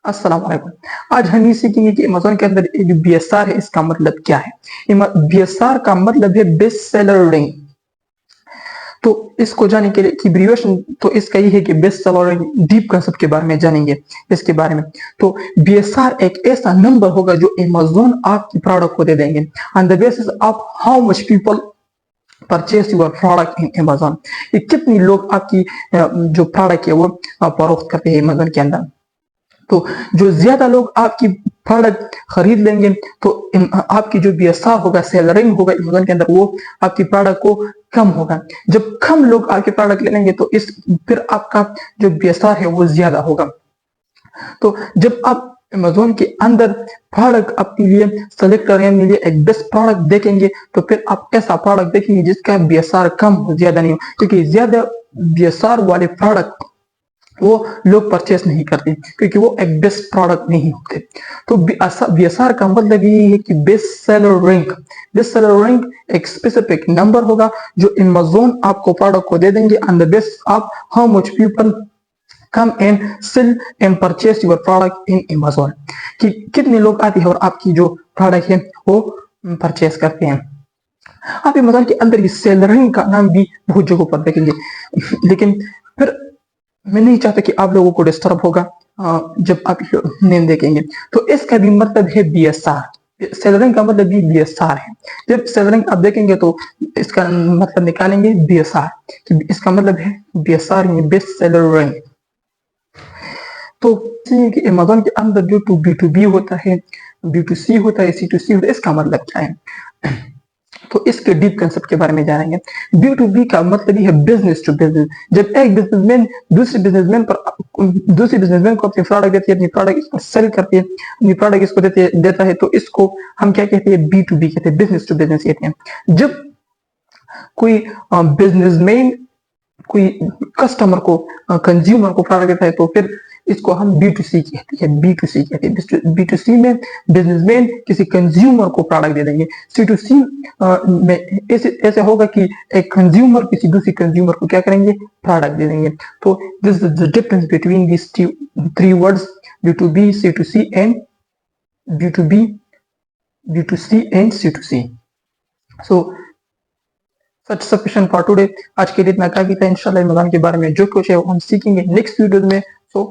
अस्सलाम वालेकुम। आज हम ये सीखेंगे कि अमेज़न के अंदर जो बीएसआर है इसका मतलब क्या है। बीएसआर का मतलब है बेस्ट सेलर रैंक। तो इसको जानने के लिए की एब्रीविएशन तो इसका ये है कि best seller rank. Deep concept के बारे में जानेंगे इसके बारे में। तो बीएसआर एक ऐसा नंबर होगा जो अमेज़न आपकी प्रोडक्ट को दे देंगे on the basis of how much people purchase your product in Amazon. ये कितनी लोग आपकी जो प्रोडक्ट है वो फरोख्त करते हैं अमेज़न के अंदर। तो जो ज्यादा लोग आपकी प्रोडक्ट खरीद लेंगे तो आपकी जो बीएसआर होगा, सेलरिंग होगा अमेज़न के अंदर, वो आपकी प्रोडक्ट को कम होगा। जब कम लोग आपके प्रोडक्ट ले लेंगे तो इस फिर आपका जो बीएसआर है वो ज्यादा होगा। तो जब आप अमेज़न के अंदर प्रोडक्ट अपने लिए सेलेक्ट करने के लिए एक बेस्ट प्रोडक्ट देखेंगे तो फिर आप ऐसा प्रोडक्ट देखेंगे जिसका बीएसआर कम हो, ज्यादा नहीं हो, क्योंकि ज्यादा बीएसआर वाले प्रोडक्ट वो लोग परचेस नहीं करते क्योंकि वो एक बेस्ट प्रोडक्ट नहीं होते। तो बीएसआर का मतलब ये है कि best seller rank. Best seller rank एक स्पेसिफिक नंबर होगा जो अमेज़न आपको प्रोडक्ट को दे देंगे on the base of how much people come and sell and purchase your product in Amazon, कि कितने लोग आते हैं और आपकी जो प्रोडक्ट है वो परचेस करते हैं। आप अमेज़न के अंदर सेलरिंग का नाम भी बहुत जगहों पर देखेंगे, लेकिन फिर मैं नहीं चाहता कि आप लोगों को डिस्टर्ब होगा जब आप नेम देखेंगे। तो इसका भी मतलब है बीएसआर। सेलरिंग का मतलब भी बीएसआर है। जब सेलरिंग आप देखेंगे तो इसका मतलब निकालेंगे बीएसआर, तो इसका मतलब है बीएसआर बेस्ट सेलर रैंक। तो कि अमेज़न के अंदर जो B2B होता है, B2C होता है, C2C होता है, इसका मतलब क्या है तो इसके डीप कंसेप्ट के बारे में जानेंगे। B2B का मतलब ये है बिजनेस टू बिजनेस। जब एक बिजनेसमैन दूसरे बिजनेसमैन को अपनी प्रोडक्ट देती है, अपनी प्रोडक्ट इसको सेल करती है, अपनी प्रोडक्ट इसको देता है, तो इसको हम क्या कहते हैं, B2B कहते हैं, बिजनेस टू बिजनेस कहते हैं। जब कोई बिजनेसमैन कोई कस्टमर को, कंज्यूमर को प्रोडक्ट देता है तो फिर इसको हम B2C कहते हैं। B2C में बिजनेसमैन किसी कंज्यूमर को प्रोडक्ट दे देंगे। C2C में ऐसे होगा कि एक कंज्यूमर किसी दूसरी कंज्यूमर को क्या करेंगे, प्रोडक्ट दे देंगे। तो this is the difference between this three words, B2B, C2C and B2B, B2C and C2C। So such sufficient for today. आज के लिए इतना काफी था। इंशाल्लाह अमेज़न के बारे में जो कुछ है वो हम सीखेंगे नेक्स्ट वीडियो में। सो